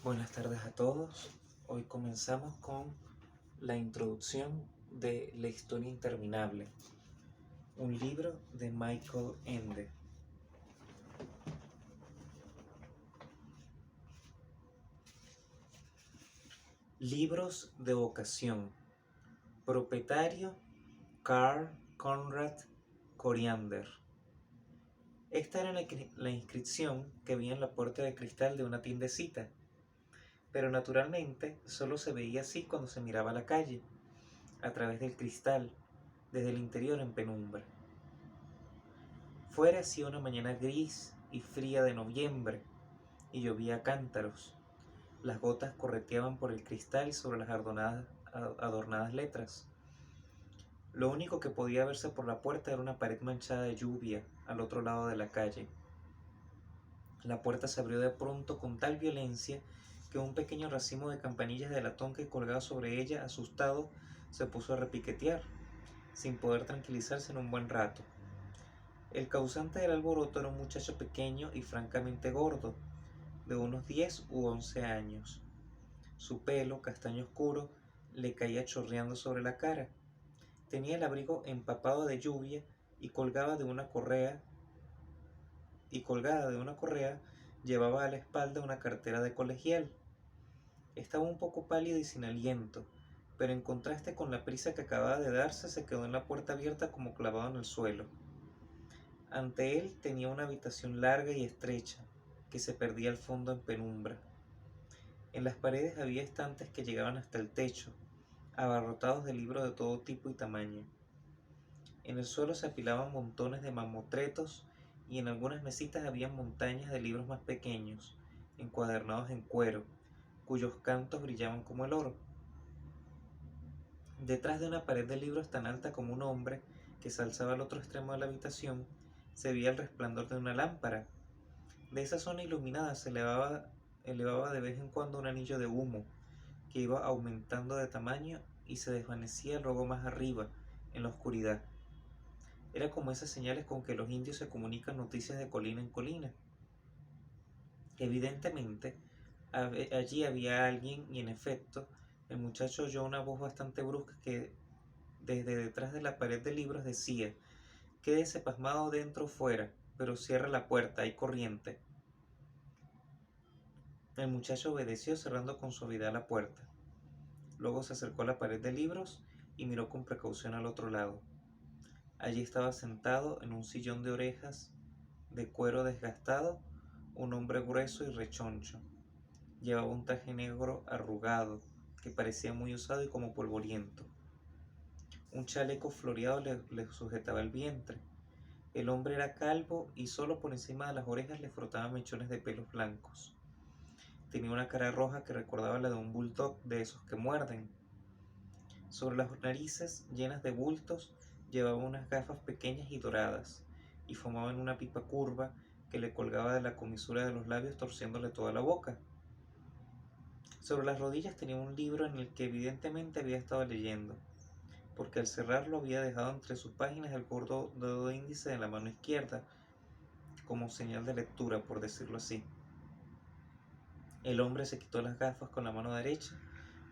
Buenas tardes a todos. Hoy comenzamos con la introducción de La historia interminable, un libro de Michael Ende. Libros de vocación. Propietario Carl Conrad Coriander. Esta era la inscripción que vi en la puerta de cristal de una tiendecita, pero naturalmente solo se veía así cuando se miraba a la calle, a través del cristal, desde el interior en penumbra. Fuera hacía una mañana gris y fría de noviembre y llovía a cántaros. Las gotas correteaban por el cristal sobre las adornadas letras. Lo único que podía verse por la puerta era una pared manchada de lluvia al otro lado de la calle. La puerta se abrió de pronto con tal violencia que un pequeño racimo de campanillas de latón que colgaba sobre ella, asustado, se puso a repiquetear, sin poder tranquilizarse en un buen rato. El causante del alboroto era un muchacho pequeño y francamente gordo, de unos 10 u 11 años. Su pelo, castaño oscuro, le caía chorreando sobre la cara. Tenía el abrigo empapado de lluvia y colgada de una correa llevaba a la espalda una cartera de colegial. Estaba un poco pálido y sin aliento, pero en contraste con la prisa que acababa de darse, se quedó en la puerta abierta como clavado en el suelo. Ante él tenía una habitación larga y estrecha, que se perdía al fondo en penumbra. En las paredes había estantes que llegaban hasta el techo, abarrotados de libros de todo tipo y tamaño. En el suelo se apilaban montones de mamotretos y en algunas mesitas había montañas de libros más pequeños, encuadernados en cuero, cuyos cantos brillaban como el oro. Detrás de una pared de libros tan alta como un hombre, que se alzaba al otro extremo de la habitación, se veía el resplandor de una lámpara. De esa zona iluminada se elevaba de vez en cuando un anillo de humo, que iba aumentando de tamaño y se desvanecía luego más arriba, en la oscuridad. Era como esas señales con que los indios se comunican noticias de colina en colina. Evidentemente, allí había alguien y en efecto, el muchacho oyó una voz bastante brusca que desde detrás de la pared de libros decía: «Quédese pasmado dentro o fuera, pero cierra la puerta, hay corriente». El muchacho obedeció cerrando con suavidad la puerta. Luego se acercó a la pared de libros y miró con precaución al otro lado. Allí estaba sentado en un sillón de orejas de cuero desgastado un hombre grueso y rechoncho. Llevaba un traje negro arrugado que parecía muy usado y como polvoriento. Un chaleco floreado le sujetaba el vientre. El hombre era calvo y solo por encima de las orejas le frotaban mechones de pelos blancos. Tenía una cara roja que recordaba la de un bulldog de esos que muerden. Sobre las narices, llenas de bultos, llevaba unas gafas pequeñas y doradas, y fumaba en una pipa curva que le colgaba de la comisura de los labios torciéndole toda la boca. Sobre las rodillas tenía un libro en el que evidentemente había estado leyendo, porque al cerrarlo había dejado entre sus páginas el gordo dedo índice de la mano izquierda, como señal de lectura, por decirlo así. El hombre se quitó las gafas con la mano derecha,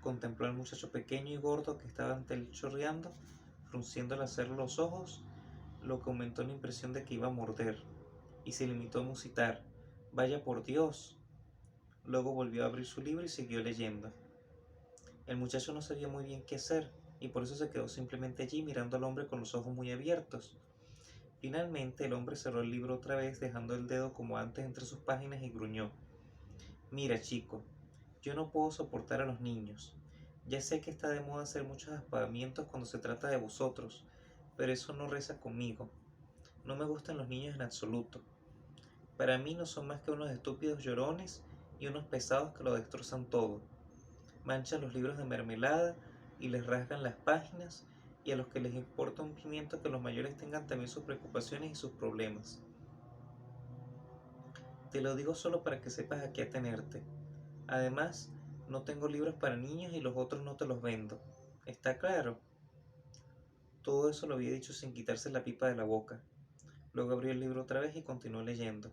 contempló al muchacho pequeño y gordo que estaba ante él chorreando, frunciendo al hacer los ojos, lo que aumentó la impresión de que iba a morder, y se limitó a musitar: «Vaya por Dios». Luego volvió a abrir su libro y siguió leyendo. El muchacho no sabía muy bien qué hacer, y por eso se quedó simplemente allí mirando al hombre con los ojos muy abiertos. Finalmente el hombre cerró el libro otra vez, dejando el dedo como antes entre sus páginas, y gruñó: «Mira, chico, yo no puedo soportar a los niños. Ya sé que está de moda hacer muchos apagamientos cuando se trata de vosotros, pero eso no reza conmigo. No me gustan los niños en absoluto. Para mí no son más que unos estúpidos llorones y unos pesados que lo destrozan todo. Manchan los libros de mermelada y les rasgan las páginas, y a los que les importa un pimiento que los mayores tengan también sus preocupaciones y sus problemas. Te lo digo solo para que sepas a qué atenerte. Además, no tengo libros para niños y los otros no te los vendo. ¿Está claro?». Todo eso lo había dicho sin quitarse la pipa de la boca. Luego abrió el libro otra vez y continuó leyendo.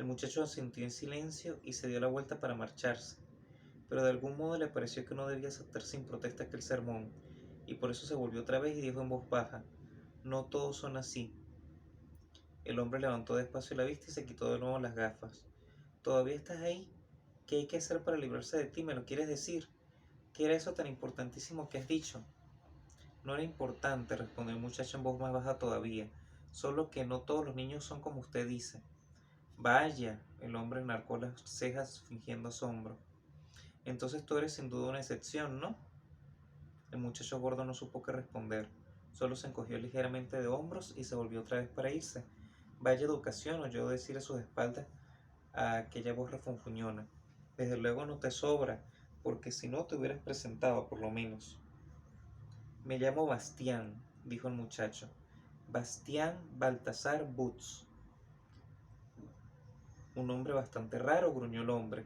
El muchacho asintió en silencio y se dio la vuelta para marcharse, pero de algún modo le pareció que no debía aceptar sin protesta aquel sermón, y por eso se volvió otra vez y dijo en voz baja: «No todos son así». El hombre levantó despacio la vista y se quitó de nuevo las gafas. «¿Todavía estás ahí? ¿Qué hay que hacer para librarse de ti? ¿Me lo quieres decir? ¿Qué era eso tan importantísimo que has dicho?» «No era importante», respondió el muchacho en voz más baja todavía, «solo que no todos los niños son como usted dice». «Vaya», el hombre enarcó las cejas fingiendo asombro. «Entonces tú eres sin duda una excepción, ¿no?» El muchacho gordo no supo qué responder, solo se encogió ligeramente de hombros y se volvió otra vez para irse. «Vaya educación», oyó decir a sus espaldas a aquella voz refunfuñona. «Desde luego no te sobra, porque si no te hubieras presentado por lo menos». «Me llamo Bastián», dijo el muchacho. «Bastián Baltasar Butz». «Un nombre bastante raro», gruñó el hombre,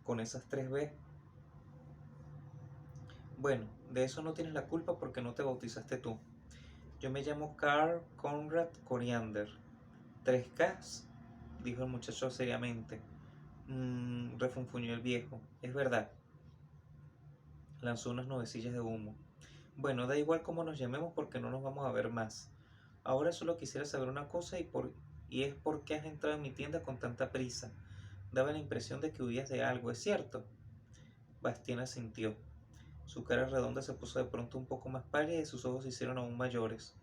«con esas 3 B». «Bueno, de eso no tienes la culpa porque no te bautizaste tú. Yo me llamo Karl Conrad Coriander». «¿3 Ks?», dijo el muchacho seriamente. Refunfuñó el viejo. «Es verdad». Lanzó unas nubecillas de humo. «Bueno, da igual cómo nos llamemos porque no nos vamos a ver más. Ahora solo quisiera saber una cosa y es por qué has entrado en mi tienda con tanta prisa. Daba la impresión de que huías de algo, ¿es cierto?» Bastián asintió. Su cara redonda se puso de pronto un poco más pálida y sus ojos se hicieron aún mayores.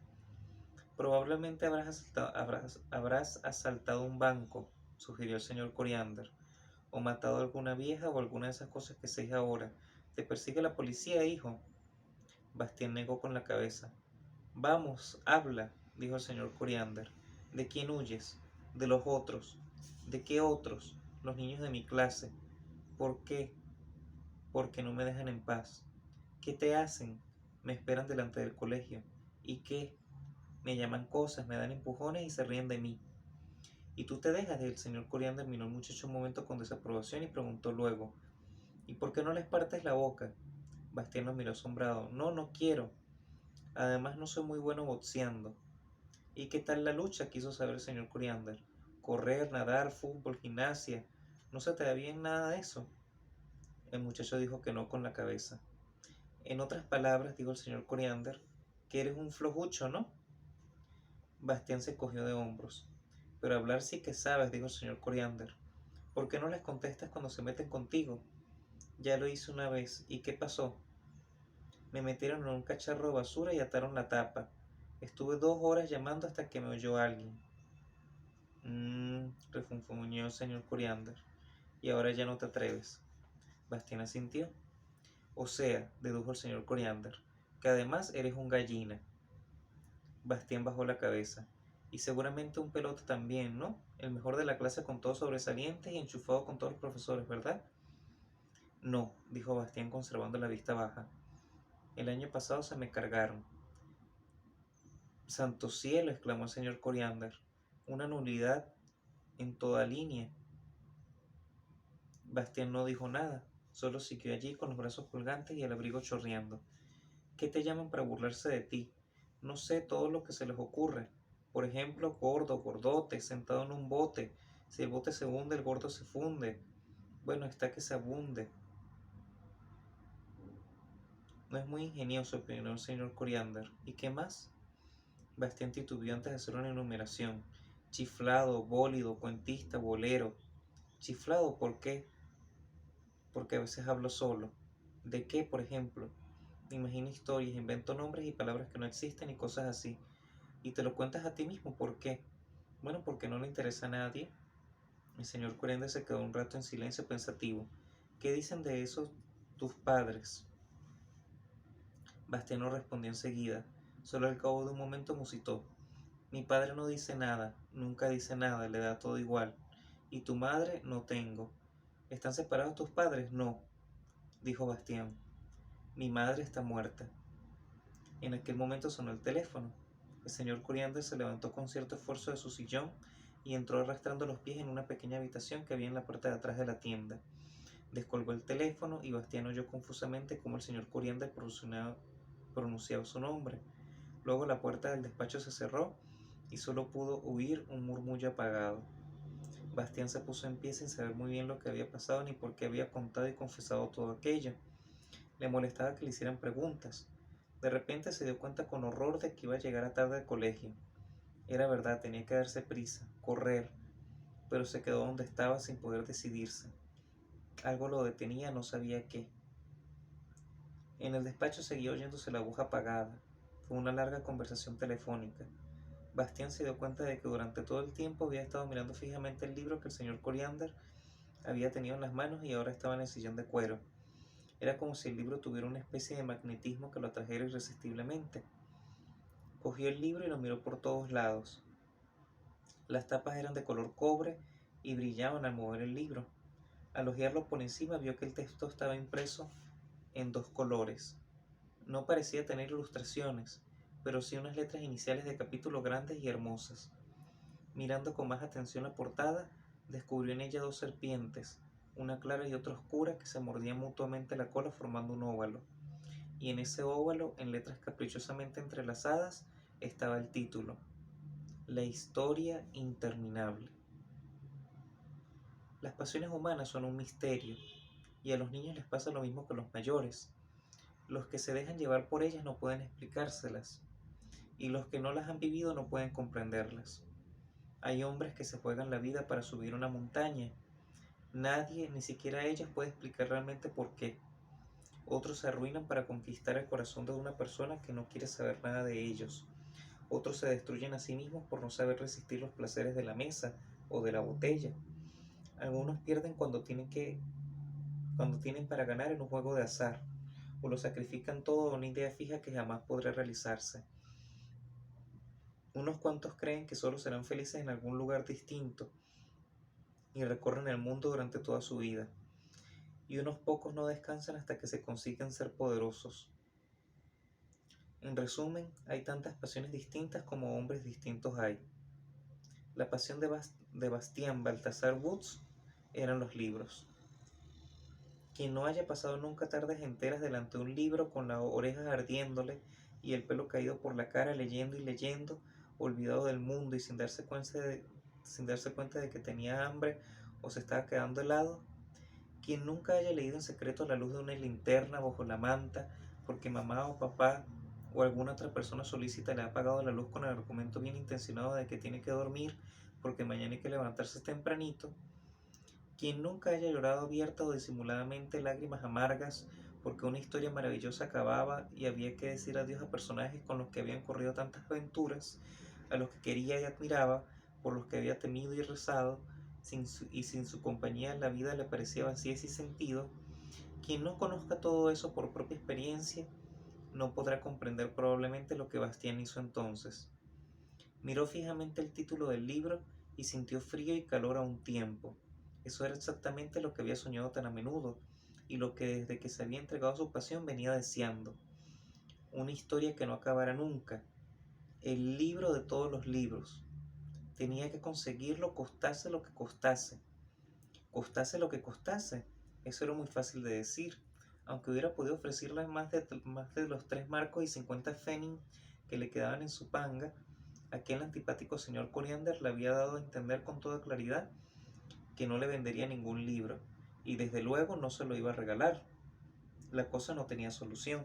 «Probablemente habrás asaltado un banco», sugirió el señor Coriander, «o matado a alguna vieja o alguna de esas cosas que se dice ahora. Te persigue la policía, hijo». Bastián negó con la cabeza. «Vamos, habla», dijo el señor Coriander. «¿De quién huyes?» «De los otros». «¿De qué otros?» «Los niños de mi clase». «¿Por qué?» «Porque no me dejan en paz». «¿Qué te hacen?» «Me esperan delante del colegio». «¿Y qué?» «Me llaman cosas, me dan empujones y se ríen de mí». «¿Y tú te dejas?» El señor Coriander miró al muchacho un momento con desaprobación y preguntó luego: «¿Y por qué no les partes la boca?» Bastián lo miró asombrado. «No, no quiero. Además no soy muy bueno boxeando». «¿Y qué tal la lucha?», quiso saber el señor Coriander. «Correr, nadar, fútbol, gimnasia. ¿No se te da bien nada de eso?» El muchacho dijo que no con la cabeza. «En otras palabras», dijo el señor Coriander, «que eres un flojucho, ¿no?» Bastián se cogió de hombros. «Pero hablar sí que sabes», dijo el señor Coriander. «¿Por qué no les contestas cuando se meten contigo?» «Ya lo hice una vez. ¿Y qué pasó?» «Me metieron en un cacharro de basura y ataron la tapa. Estuve 2 horas llamando hasta que me oyó alguien». Refunfuñó el señor Coriander. «Y ahora ya no te atreves». Bastián asintió. «O sea», dedujo el señor Coriander, «que además eres un gallina». Bastián bajó la cabeza. «Y seguramente un pelota también, ¿no? El mejor de la clase con todos sobresalientes y enchufado con todos los profesores, ¿verdad?» «No», dijo Bastián conservando la vista baja. «El año pasado se me cargaron». «¡Santo cielo!», exclamó el señor Coriander. «Una nulidad en toda línea». Bastián no dijo nada, solo siguió allí con los brazos colgantes y el abrigo chorreando. «¿Qué te llaman para burlarse de ti?» «No sé, todo lo que se les ocurre. Por ejemplo, gordo, gordote, sentado en un bote. Si el bote se hunde, el gordo se funde. Bueno, está que se abunde». «No es muy ingenioso», opinó el señor Coriander. «¿Y qué más?» Bastián titubeó antes de hacer una enumeración. «Chiflado, bólido, cuentista, bolero». «¿Chiflado por qué?» «Porque a veces hablo solo». «¿De qué, por ejemplo?» «Imagino historias, invento nombres y palabras que no existen y cosas así». «¿Y te lo cuentas a ti mismo? ¿Por qué?» «Bueno, porque no le interesa a nadie». El señor Coriander se quedó un rato en silencio pensativo. «¿Qué dicen de eso tus padres?» Bastián no respondió enseguida. Solo al cabo de un momento musitó. «Mi padre no dice nada, nunca dice nada, le da todo igual. ¿Y tu madre? No tengo». «¿Están separados tus padres?» «No», dijo Bastián. «Mi madre está muerta». En aquel momento sonó el teléfono. El señor Coriander se levantó con cierto esfuerzo de su sillón y entró arrastrando los pies en una pequeña habitación que había en la parte de atrás de la tienda. Descolgó el teléfono y Bastián oyó confusamente cómo el señor Coriander pronunciaba su nombre. Luego la puerta del despacho se cerró y solo pudo oír un murmullo apagado. Bastián se puso en pie sin saber muy bien lo que había pasado ni por qué había contado y confesado todo aquello. Le molestaba que le hicieran preguntas. De repente se dio cuenta con horror de que iba a llegar tarde al colegio. Era verdad, tenía que darse prisa, correr, pero se quedó donde estaba sin poder decidirse. Algo lo detenía, no sabía qué. En el despacho seguía oyéndose la voz apagada. Fue una larga conversación telefónica. Bastián se dio cuenta de que durante todo el tiempo había estado mirando fijamente el libro que el señor Coriander había tenido en las manos y ahora estaba en el sillón de cuero. Era como si el libro tuviera una especie de magnetismo que lo atrajera irresistiblemente. Cogió el libro y lo miró por todos lados. Las tapas eran de color cobre y brillaban al mover el libro. Al hojearlo por encima vio que el texto estaba impreso en dos colores. No parecía tener ilustraciones, pero sí unas letras iniciales de capítulo grandes y hermosas. Mirando con más atención la portada, descubrió en ella dos serpientes, una clara y otra oscura, que se mordían mutuamente la cola formando un óvalo. Y en ese óvalo, en letras caprichosamente entrelazadas, estaba el título: La historia interminable. Las pasiones humanas son un misterio, y a los niños les pasa lo mismo que a los mayores. Los que se dejan llevar por ellas no pueden explicárselas, y los que no las han vivido no pueden comprenderlas. Hay hombres que se juegan la vida para subir una montaña. Nadie, ni siquiera ellos, puede explicar realmente por qué. Otros se arruinan para conquistar el corazón de una persona que no quiere saber nada de ellos. Otros se destruyen a sí mismos por no saber resistir los placeres de la mesa o de la botella. Algunos pierden cuando tienen para ganar en un juego de azar, o lo sacrifican todo a una idea fija que jamás podrá realizarse. Unos cuantos creen que solo serán felices en algún lugar distinto y recorren el mundo durante toda su vida. Y unos pocos no descansan hasta que se consiguen ser poderosos. En resumen, hay tantas pasiones distintas como hombres distintos hay. La pasión de Bastián Baltasar Woods eran los libros. Quien no haya pasado nunca tardes enteras delante de un libro con las orejas ardiéndole y el pelo caído por la cara, leyendo y leyendo, olvidado del mundo y sin darse cuenta de que tenía hambre o se estaba quedando helado. Quien nunca haya leído en secreto a la luz de una linterna bajo la manta porque mamá o papá o alguna otra persona solícita le ha apagado la luz con el argumento bien intencionado de que tiene que dormir porque mañana hay que levantarse tempranito. Quien nunca haya llorado abierta o disimuladamente lágrimas amargas porque una historia maravillosa acababa y había que decir adiós a personajes con los que habían corrido tantas aventuras, a los que quería y admiraba, por los que había temido y rezado, y sin su compañía la vida le parecía vacía y sin sentido. Quien no conozca todo eso por propia experiencia no podrá comprender probablemente lo que Bastián hizo entonces. Miró fijamente el título del libro y sintió frío y calor a un tiempo. Eso era exactamente lo que había soñado tan a menudo y lo que desde que se había entregado a su pasión venía deseando. Una historia que no acabara nunca. El libro de todos los libros. Tenía que conseguirlo costase lo que costase. Costase lo que costase. Eso era muy fácil de decir. Aunque hubiera podido ofrecerle más de los 3 marcos y 50 pfennig que le quedaban en su panga, aquel antipático señor Coriander le había dado a entender con toda claridad que no le vendería ningún libro, y desde luego no se lo iba a regalar. La cosa no tenía solución,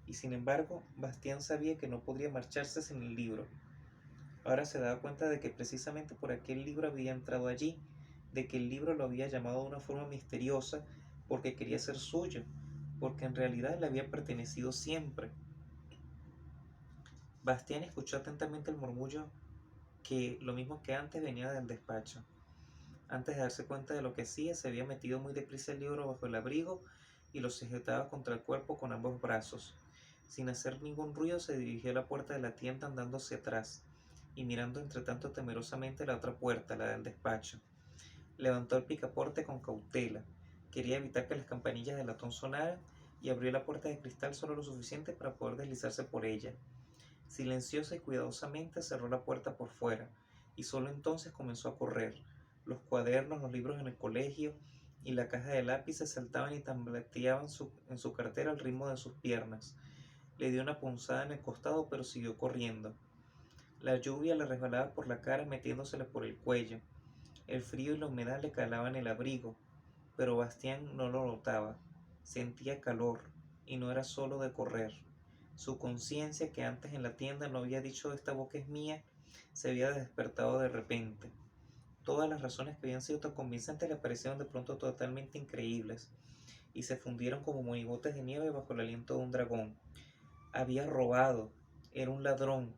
y sin embargo, Bastián sabía que no podría marcharse sin el libro. Ahora se daba cuenta de que precisamente por aquel libro había entrado allí, de que el libro lo había llamado de una forma misteriosa porque quería ser suyo, porque en realidad le había pertenecido siempre. Bastián escuchó atentamente el murmullo que, lo mismo que antes, venía del despacho. Antes de darse cuenta de lo que hacía, se había metido muy deprisa el libro bajo el abrigo y lo sujetaba contra el cuerpo con ambos brazos. Sin hacer ningún ruido, se dirigió a la puerta de la tienda andando hacia atrás y mirando entre tanto temerosamente la otra puerta, la del despacho. Levantó el picaporte con cautela. Quería evitar que las campanillas de latón sonaran y abrió la puerta de cristal solo lo suficiente para poder deslizarse por ella. Silenciosa y cuidadosamente cerró la puerta por fuera y solo entonces comenzó a correr. Los cuadernos, los libros en el colegio y la caja de lápices saltaban y tambaleteaban en su cartera al ritmo de sus piernas. Le dio una punzada en el costado, pero siguió corriendo. La lluvia le resbalaba por la cara metiéndosele por el cuello. El frío y la humedad le calaban el abrigo, pero Bastián no lo notaba. Sentía calor, y no era solo de correr. Su conciencia, que antes en la tienda no había dicho esta boca es mía, se había despertado de repente. Todas las razones que habían sido tan convincentes le parecieron de pronto totalmente increíbles, y se fundieron como monigotes de nieve bajo el aliento de un dragón. Había robado, era un ladrón.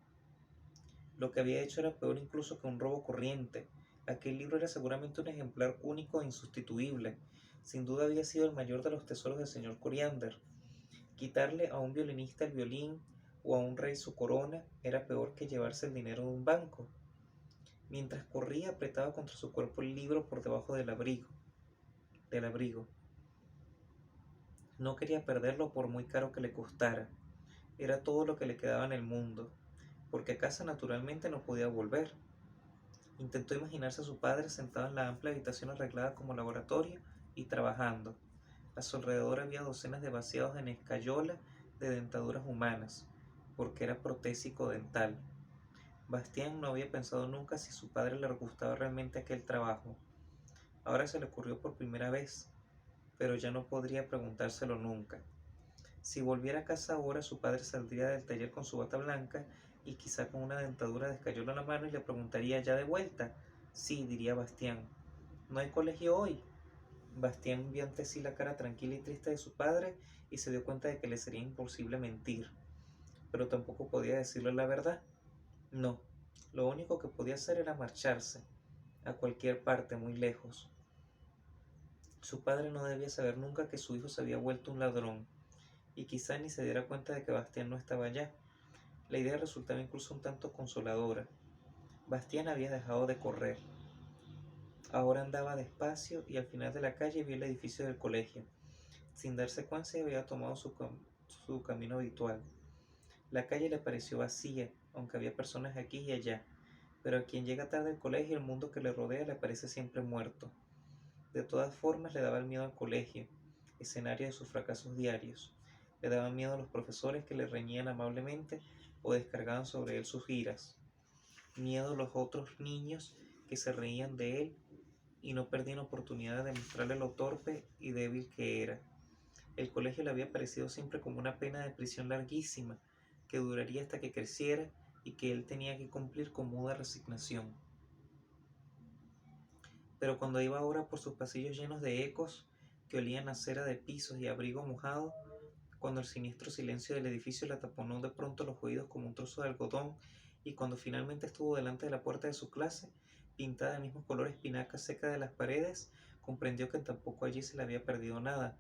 Lo que había hecho era peor incluso que un robo corriente. Aquel libro era seguramente un ejemplar único e insustituible. Sin duda había sido el mayor de los tesoros del señor Coriander. Quitarle a un violinista el violín o a un rey su corona era peor que llevarse el dinero de un banco. Mientras corría, apretaba contra su cuerpo el libro por debajo del abrigo. No quería perderlo por muy caro que le costara. Era todo lo que le quedaba en el mundo, porque a casa naturalmente no podía volver. Intentó imaginarse a su padre sentado en la amplia habitación arreglada como laboratorio y trabajando. A su alrededor había docenas de vaciados en escayola de dentaduras humanas, porque era protésico dental. Bastián no había pensado nunca si su padre le gustaba realmente aquel trabajo. Ahora se le ocurrió por primera vez, pero ya no podría preguntárselo nunca. Si volviera a casa ahora, su padre saldría del taller con su bata blanca y quizá con una dentadura de escayola en la mano y le preguntaría: ¿ya de vuelta? Sí, diría Bastián. ¿No hay colegio hoy? Bastián vio ante sí la cara tranquila y triste de su padre y se dio cuenta de que le sería imposible mentir, pero tampoco podía decirle la verdad. No, lo único que podía hacer era marcharse, a cualquier parte muy lejos. Su padre no debía saber nunca que su hijo se había vuelto un ladrón, y quizá ni se diera cuenta de que Bastián no estaba allá. La idea resultaba incluso un tanto consoladora. Bastián había dejado de correr. Ahora andaba despacio y al final de la calle vio el edificio del colegio. Sin darse cuenta había tomado su camino habitual. La calle le pareció vacía, aunque había personas aquí y allá, pero a quien llega tarde al colegio el mundo que le rodea le parece siempre muerto. De todas formas le daba el miedo al colegio, escenario de sus fracasos diarios. Le daban miedo a los profesores que le reñían amablemente o descargaban sobre él sus iras. Miedo a los otros niños que se reían de él y no perdían oportunidad de demostrarle lo torpe y débil que era. El colegio le había parecido siempre como una pena de prisión larguísima, que duraría hasta que creciera y que él tenía que cumplir con muda resignación. Pero cuando iba ahora por sus pasillos llenos de ecos, que olían a cera de pisos y abrigo mojado, cuando el siniestro silencio del edificio le taponó de pronto los oídos como un trozo de algodón, y cuando finalmente estuvo delante de la puerta de su clase, pintada del mismo color espinaca seca de las paredes, comprendió que tampoco allí se le había perdido nada.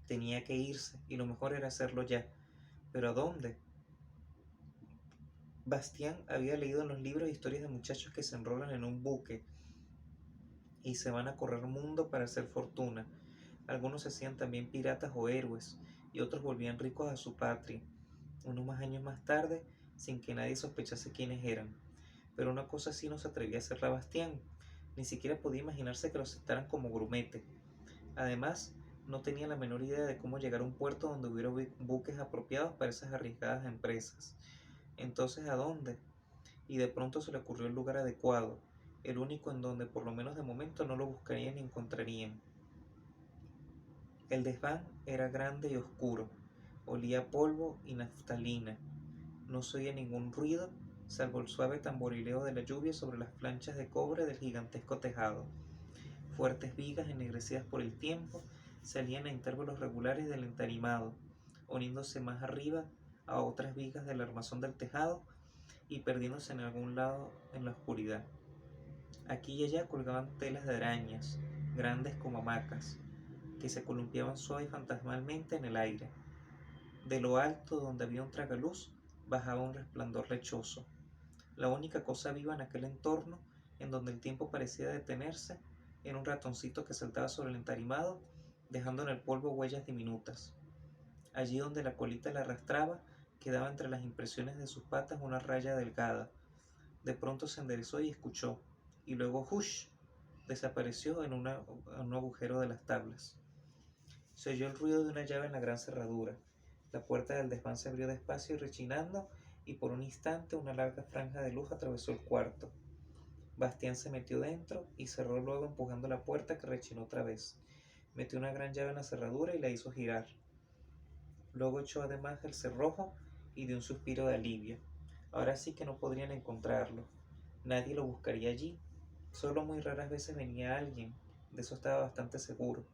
Tenía que irse, y lo mejor era hacerlo ya. ¿Pero a dónde? Bastián había leído en los libros historias de muchachos que se enrolan en un buque y se van a correr mundo para hacer fortuna. Algunos se hacían también piratas o héroes, y otros volvían ricos a su patria, unos años más tarde, sin que nadie sospechase quiénes eran. Pero una cosa así no se atrevía a hacerla Bastián, ni siquiera podía imaginarse que lo aceptaran como grumete. Además, no tenía la menor idea de cómo llegar a un puerto donde hubiera buques apropiados para esas arriesgadas empresas. Entonces, ¿a dónde? Y de pronto se le ocurrió el lugar adecuado, el único en donde por lo menos de momento no lo buscarían ni encontrarían. El desván era grande y oscuro, olía a polvo y naftalina. No se oía ningún ruido, salvo el suave tamborileo de la lluvia sobre las planchas de cobre del gigantesco tejado. Fuertes vigas ennegrecidas por el tiempo salían a intervalos regulares del entarimado, uniéndose más arriba a otras vigas del armazón del tejado y perdiéndose en algún lado en la oscuridad. Aquí y allá colgaban telas de arañas, grandes como hamacas, que se columpiaban suave y fantasmalmente en el aire. De lo alto, donde había un tragaluz, bajaba un resplandor lechoso. La única cosa viva en aquel entorno, en donde el tiempo parecía detenerse, era un ratoncito que saltaba sobre el entarimado, dejando en el polvo huellas diminutas. Allí donde la colita le arrastraba, quedaba entre las impresiones de sus patas una raya delgada. De pronto se enderezó y escuchó, y luego ¡hush! Desapareció en un agujero de las tablas. Se oyó el ruido de una llave en la gran cerradura. La puerta del desván se abrió despacio y rechinando, y por un instante una larga franja de luz atravesó el cuarto. Bastián se metió dentro y cerró luego empujando la puerta, que rechinó otra vez. Metió una gran llave en la cerradura y la hizo girar. Luego echó además el cerrojo y dio un suspiro de alivio. Ahora sí que no podrían encontrarlo. Nadie lo buscaría allí. Solo muy raras veces venía alguien, de eso estaba bastante seguro.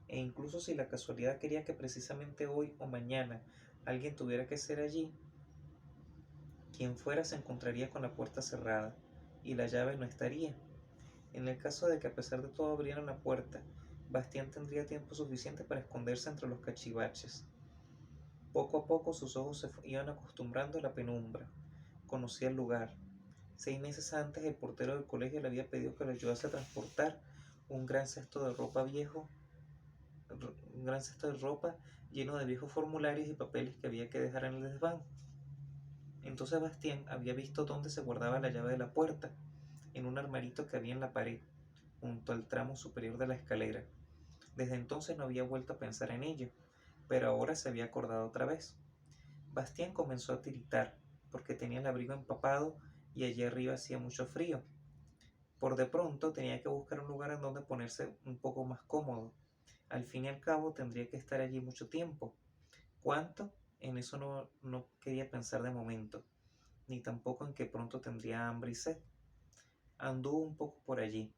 E incluso si la casualidad quería que precisamente hoy o mañana alguien tuviera que ser allí, quien fuera se encontraría con la puerta cerrada y la llave no estaría. En el caso de que a pesar de todo abrieran la puerta, Bastián tendría tiempo suficiente para esconderse entre los cachivaches. Poco a poco sus ojos se iban acostumbrando a la penumbra. Conocía el lugar. 6 meses antes el portero del colegio le había pedido que lo ayudase a transportar un gran cesto de ropa viejo, un gran cesto de ropa lleno de viejos formularios y papeles que había que dejar en el desván. Entonces Bastián había visto dónde se guardaba la llave de la puerta, en un armarito que había en la pared, junto al tramo superior de la escalera. Desde entonces no había vuelto a pensar en ello, pero ahora se había acordado otra vez. Bastián comenzó a tiritar, porque tenía el abrigo empapado y allí arriba hacía mucho frío. Por de pronto tenía que buscar un lugar en donde ponerse un poco más cómodo. Al fin y al cabo tendría que estar allí mucho tiempo. ¿Cuánto? En eso no quería pensar de momento, ni tampoco en que pronto tendría hambre y sed. Anduvo un poco por allí.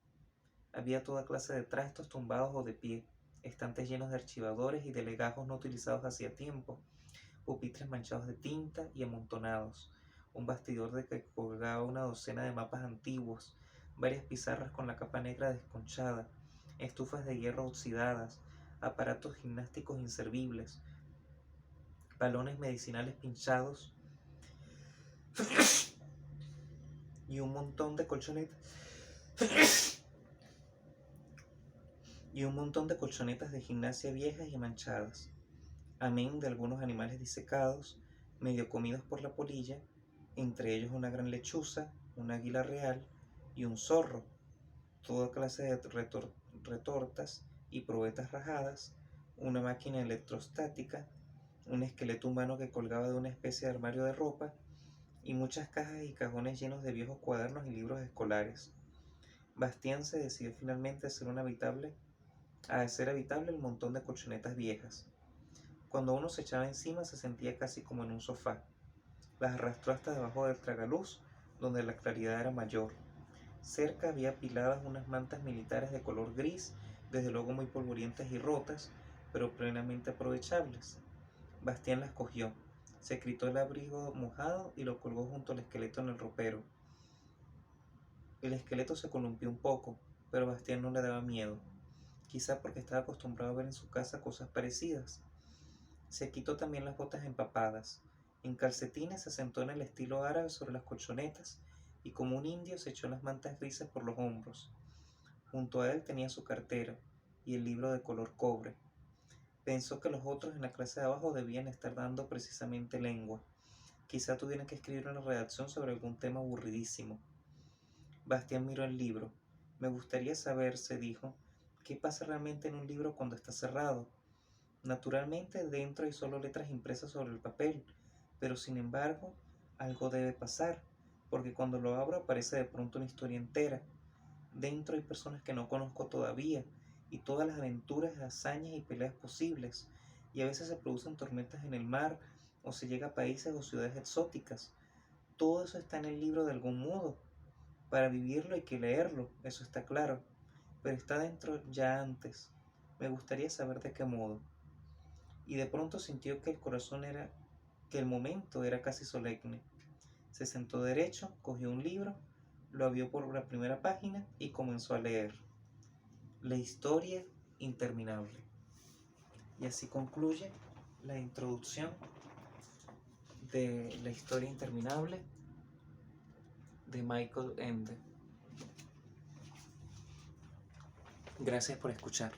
Había toda clase de trastos tumbados o de pie, estantes llenos de archivadores y de legajos no utilizados hacía tiempo, pupitres manchados de tinta y amontonados, un bastidor de que colgaba una docena de mapas antiguos, varias pizarras con la capa negra desconchada, estufas de hierro oxidadas, aparatos gimnásticos inservibles, balones medicinales pinchados y un montón de colchonetas de gimnasia viejas y manchadas, amén de algunos animales disecados, medio comidos por la polilla, entre ellos una gran lechuza, un águila real y un zorro, toda clase de retortas y probetas rajadas, una máquina electrostática, un esqueleto humano que colgaba de una especie de armario de ropa, y muchas cajas y cajones llenos de viejos cuadernos y libros escolares. Bastián se decidió finalmente a hacer habitable el montón de colchonetas viejas. Cuando uno se echaba encima se sentía casi como en un sofá. Las arrastró hasta debajo del tragaluz, donde la claridad era mayor. Cerca había apiladas unas mantas militares de color gris, desde luego muy polvorientas y rotas, pero plenamente aprovechables. Bastián las cogió, se quitó el abrigo mojado y lo colgó junto al esqueleto en el ropero. El esqueleto se columpió un poco, pero a Bastián no le daba miedo, quizá porque estaba acostumbrado a ver en su casa cosas parecidas. Se quitó también las botas empapadas. En calcetines se sentó en el estilo árabe sobre las colchonetas y como un indio se echó las mantas grises por los hombros. Junto a él tenía su cartera y el libro de color cobre. Pensó que los otros en la clase de abajo debían estar dando precisamente lengua. Quizá tuvieran que escribir una redacción sobre algún tema aburridísimo. Bastián miró el libro. Me gustaría saber, se dijo, qué pasa realmente en un libro cuando está cerrado. Naturalmente dentro hay solo letras impresas sobre el papel, pero sin embargo algo debe pasar, porque cuando lo abro aparece de pronto una historia entera. Dentro hay personas que no conozco todavía, y todas las aventuras, hazañas y peleas posibles, y a veces se producen tormentas en el mar, o se llega a países o ciudades exóticas. Todo eso está en el libro de algún modo. Para vivirlo hay que leerlo, eso está claro, pero está dentro ya antes. Me gustaría saber de qué modo. Y de pronto sintió que el momento era casi solemne. Se sentó derecho, cogió un libro, lo abrió por la primera página y comenzó a leer. La historia interminable. Y así concluye la introducción de La historia interminable de Michael Ende. Gracias por escuchar.